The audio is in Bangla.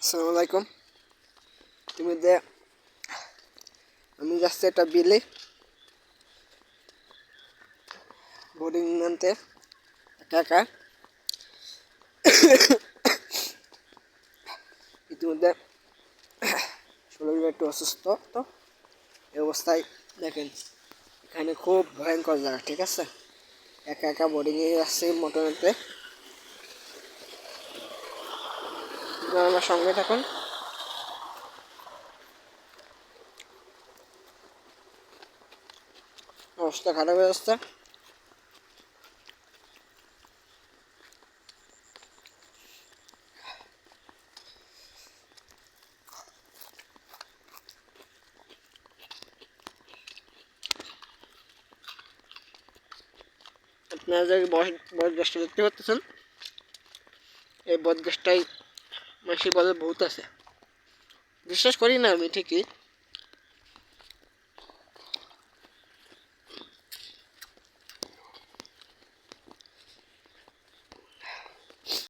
আসসালামু আলাইকুম। ইতিমধ্যে আমি যাচ্ছি একটা বিলে বোর্ডিং আনতে একা একা। ইতিমধ্যে শরীর একটু অসুস্থ, তো এই অবস্থায় দেখেন এখানে খুব ভয়ঙ্কর জায়গা, ঠিক আছে। একা একা বোর্ডিংয়ে যাচ্ছি মোটর আনতে। আমার সঙ্গে থাকুন। অবস্থা খারাপ হয়ে যাচ্ছে। আপনারা যে বট গাছটা দেখতে পাচ্ছেন, এই বট গাছটাই মাসির বলে ভূত আছে। বিশ্বাস করি না আমি ঠিকই,